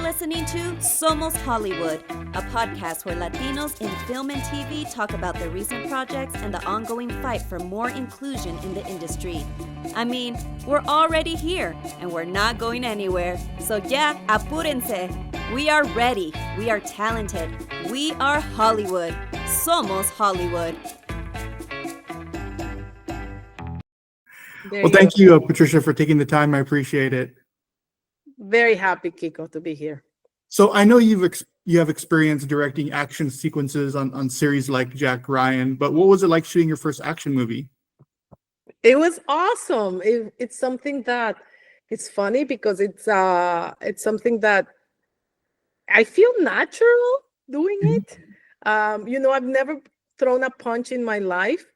listening to Somos Hollywood, a podcast where Latinos in film and TV talk about their recent projects and the ongoing fight for more inclusion in the industry. I mean, we're already here and we're not going anywhere. So yeah, apúrense. We are ready. We are talented. We are Hollywood. Somos Hollywood. Well, thank you, Patricia, for taking the time. I appreciate it. Very happy, Kiko, to be here. So I know you have experience directing action sequences on series like Jack Ryan, but what was it like shooting your first action movie? It was awesome. It's something that it's funny because it's something that I feel natural doing it. I've never thrown a punch in my life,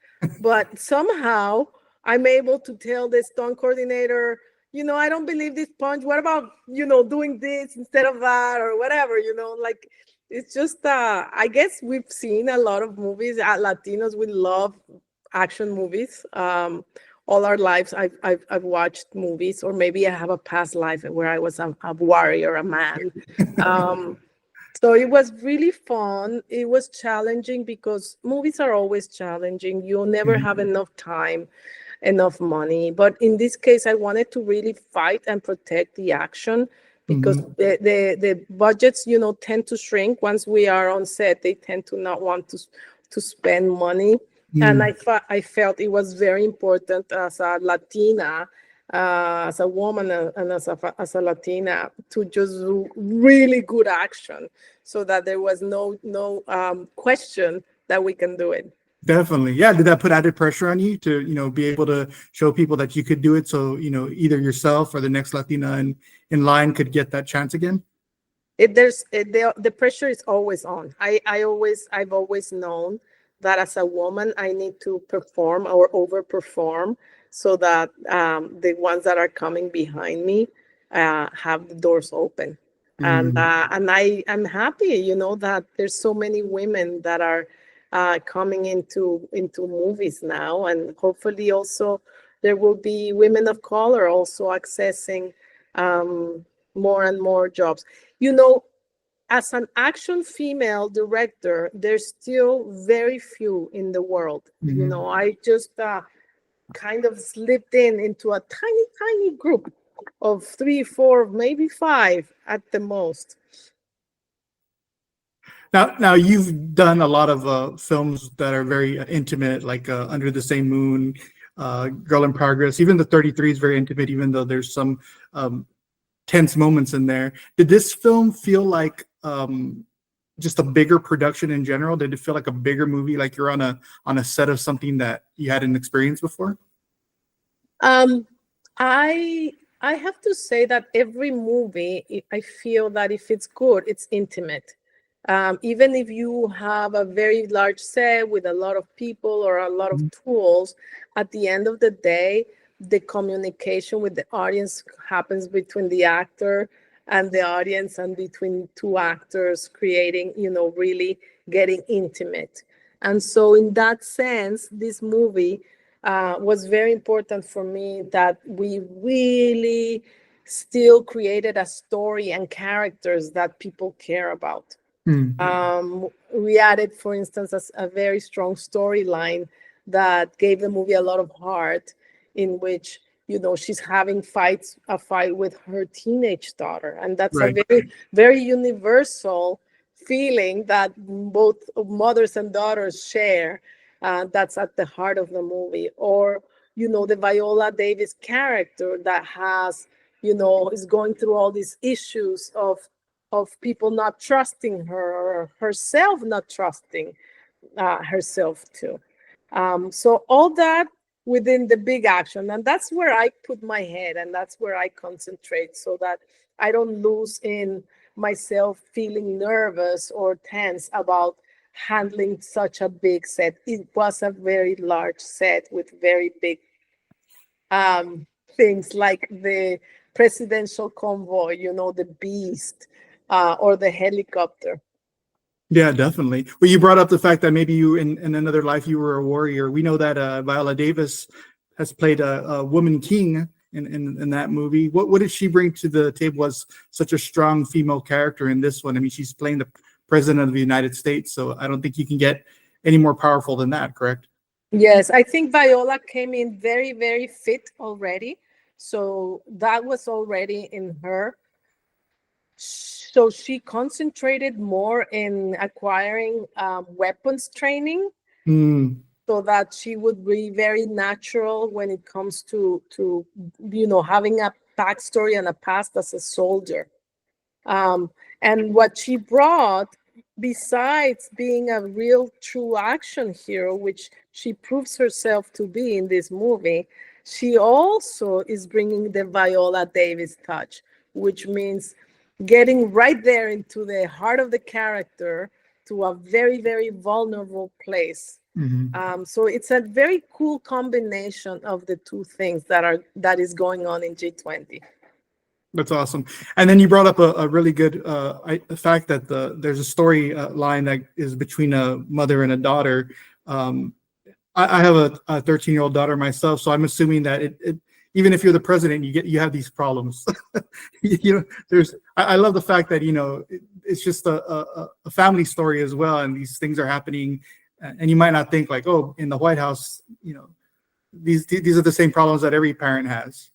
but somehow I'm able to tell the stunt coordinator, I don't believe this punch. What about, doing this instead of that or whatever, like it's just, I guess we've seen a lot of movies. Latinos, we love action movies. All our lives, I've watched movies, or maybe I have a past life where I was a warrior, a man. So it was really fun. It was challenging because movies are always challenging. You'll never have enough time, enough money. But in this case, I wanted to really fight and protect the action because the budgets, tend to shrink once we are on set. They tend to not want to spend money. And I felt it was very important as a Latina, as a woman and as a Latina, to just do really good action so that there was no question that we can do it. Definitely. Yeah. Did that put added pressure on you to, be able to show people that you could do it? So, either yourself or the next Latina in line could get that chance again? The pressure is always on. I've always known that as a woman, I need to perform or overperform so that the ones that are coming behind me have the doors open. And I'm happy, that there's so many women that are coming into movies now, and hopefully also there will be women of color also accessing more and more jobs. As an action female director, there's still very few in the world. I just kind of slipped into a tiny group of 3, 4, maybe 5 at the most. Now you've done a lot of films that are very intimate, like Under the Same Moon, Girl in Progress. Even the 33 is very intimate, even though there's some tense moments in there. Did this film feel like just a bigger production in general? Did it feel like a bigger movie, like you're on a set of something that you hadn't experienced before? I have to say that every movie, I feel that if it's good, it's intimate. Even if you have a very large set with a lot of people or a lot of tools, at the end of the day, the communication with the audience happens between the actor and the audience, and between two actors creating, really getting intimate. And so in that sense, this movie was very important for me, that we really still created a story and characters that people care about. We added, for instance, a very strong storyline that gave the movie a lot of heart, in which she's having a fight with her teenage daughter, and that's a very, very universal feeling that both mothers and daughters share. That's at the heart of the movie. Or the Viola Davis character that has is going through all these issues of people not trusting her, or herself not trusting herself too. So all that within the big action, and that's where I put my head, and that's where I concentrate, so that I don't lose in myself feeling nervous or tense about handling such a big set. It was a very large set with very big things, like the presidential convoy, the beast, or the helicopter. Yeah, definitely. Well, you brought up the fact that maybe you, in another life, you were a warrior. We know that Viola Davis has played a woman king in that movie. What did she bring to the table as such a strong female character in this one? I mean, she's playing the president of the United States, so I don't think you can get any more powerful than that, correct? Yes, I think Viola came in very, very fit already. So that was already in her. So she concentrated more in acquiring weapons training Mm, so that she would be very natural when it comes to having a backstory and a past as a soldier. And what she brought, besides being a real true action hero, which she proves herself to be in this movie, she also is bringing the Viola Davis touch, which means getting right there into the heart of the character to a very, very vulnerable place. mhm. So it's a very cool combination of the two things that is going on in G20. That's awesome. And then you brought up a really good fact that there's a story line that is between a mother and a daughter. Um, I have a 13-year-old daughter myself, so I'm assuming that even if you're the president, you have these problems. I love the fact that it's just a family story as well, and these things are happening, and you might not think like, oh, in the White House, these are the same problems that every parent has.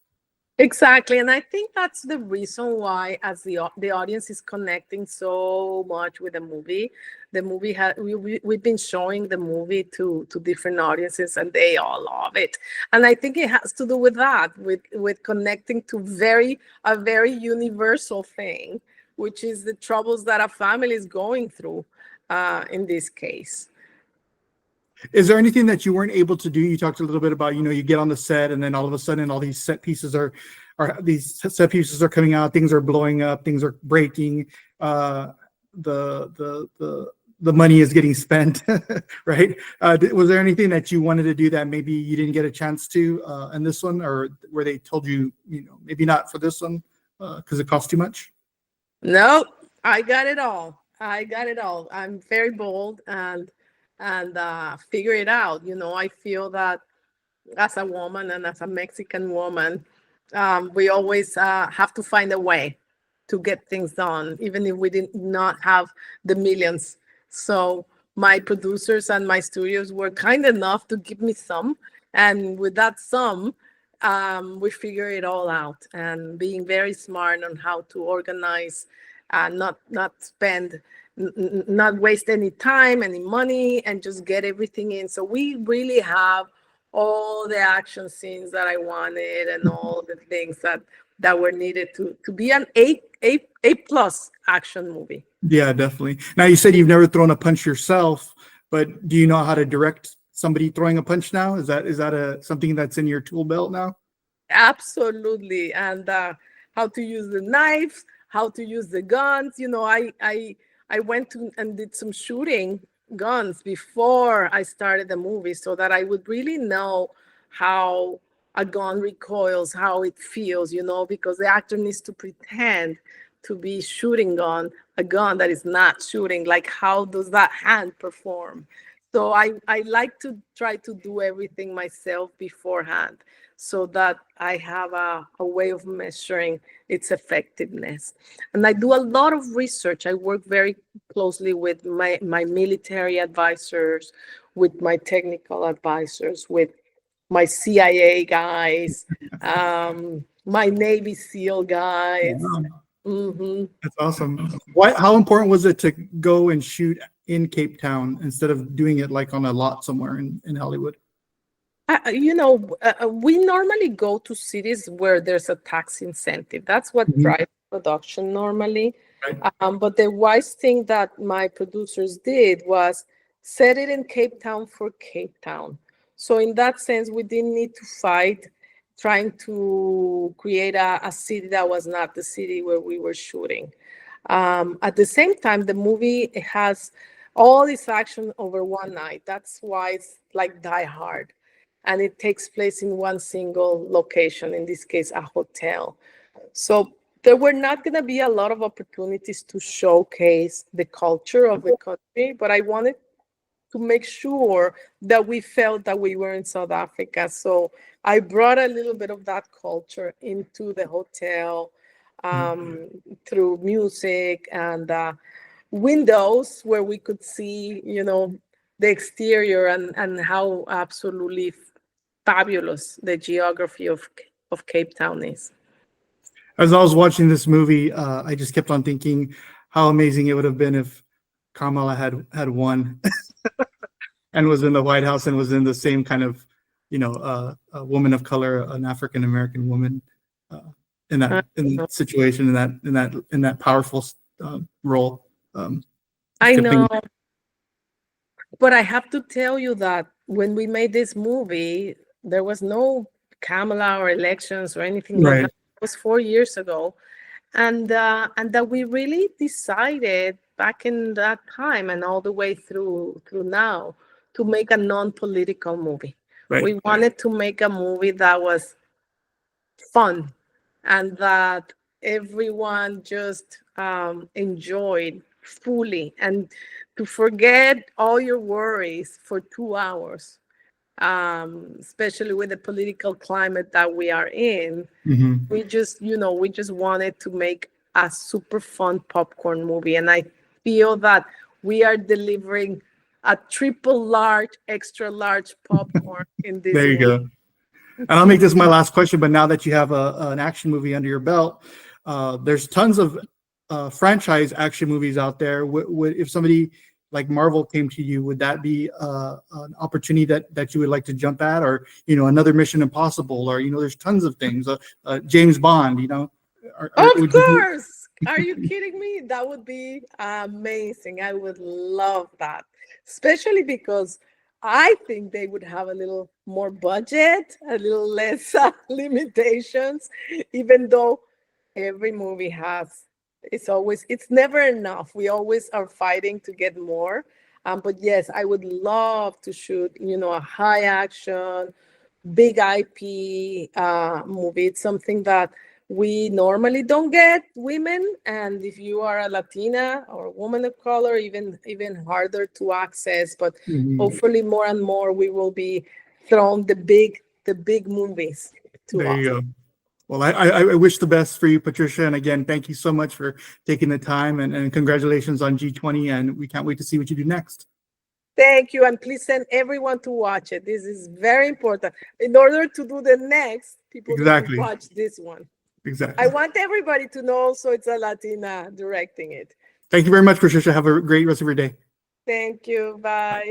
Exactly, and I think that's the reason why, as the audience is connecting so much with the movie. The movie we've been showing the movie to different audiences, and they all love it. And I think it has to do with that, with connecting to a very universal thing, which is the troubles that a family is going through. In this case. Is there anything that you weren't able to do? You talked a little bit about, you get on the set and then all of a sudden all these set pieces are coming out, things are blowing up, things are breaking, the money is getting spent, right? Was there anything that you wanted to do that maybe you didn't get a chance to in this one, or where they told you, maybe not for this one because it costs too much? No, I got it all. I'm very bold and figure it out. I feel that as a woman and as a Mexican woman, we always have to find a way to get things done, even if we did not have the millions. So my producers and my studios were kind enough to give me some, and with that sum, we figure it all out, and being very smart on how to organize, not spend, not waste any time, any money, and just get everything in. So we really have all the action scenes that I wanted and all the things that were needed to be an A plus action movie. Yeah, definitely. Now, you said you've never thrown a punch yourself, but do you know how to direct somebody throwing a punch now? Is that something that's in your tool belt now? Absolutely. And how to use the knives, how to use the guns. I went to and did some shooting guns before I started the movie, so that I would really know how a gun recoils, how it feels, because the actor needs to pretend to be shooting a gun that is not shooting. Like, how does that hand perform? So I like to try to do everything myself beforehand, so that I have a way of measuring its effectiveness. And I do a lot of research. I work very closely with my military advisors, with my technical advisors, with my CIA guys, my Navy SEAL guys. Wow. Mm-hmm. That's awesome. How important was it to go and shoot in Cape Town instead of doing it like on a lot somewhere in Hollywood? We normally go to cities where there's a tax incentive. That's what drives production normally. Right. But the wise thing that my producers did was set it in Cape Town for Cape Town. So in that sense, we didn't need to fight trying to create a city that was not the city where we were shooting. At the same time, the movie has all this action over one night. That's why it's like Die Hard. And it takes place in one single location, in this case, a hotel. So there were not going to be a lot of opportunities to showcase the culture of the country, but I wanted to make sure that we felt that we were in South Africa. So I brought a little bit of that culture into the hotel through music and windows where we could see, the exterior and how absolutely fabulous the geography of Cape Town is. As I was watching this movie, I just kept on thinking how amazing it would have been if Kamala had won and was in the White House and was in the same kind of, a woman of color, an African American woman, in that situation, in that powerful role. I know, but I have to tell you that when we made this movie, there was no Kamala or elections or anything like that. It was 4 years ago, and that we really decided back in that time and all the way through now to make a non-political movie. We wanted to make a movie that was fun and that everyone just enjoyed fully, and to forget all your worries for 2 hours, especially with the political climate that we are in. We just wanted to make a super fun popcorn movie, and I feel that we are delivering a triple large, extra large popcorn in this There you movie. go. And I'll make this my last question, but now that you have an action movie under your belt, there's tons of franchise action movies out there. If somebody like Marvel came to you, would that be an opportunity that you would like to jump at, or another Mission Impossible, or there's tons of things, James Bond, Of course. Are you kidding me? That would be amazing. I would love that, especially because I think they would have a little more budget, a little less limitations, even though every movie has. It's never enough. We always are fighting to get more. But yes, I would love to shoot, a high action, big IP movie. It's something that we normally don't get women. And if you are a Latina or a woman of color, even harder to access. But hopefully more and more we will be thrown the big movies to us. There you go. Well, I wish the best for you, Patricia. And again, thank you so much for taking the time, and congratulations on G20. And we can't wait to see what you do next. Thank you. And please send everyone to watch it. This is very important. In order to do the next, people need to watch this one. Exactly. I want everybody to know also it's a Latina directing it. Thank you very much, Patricia. Have a great rest of your day. Thank you. Bye.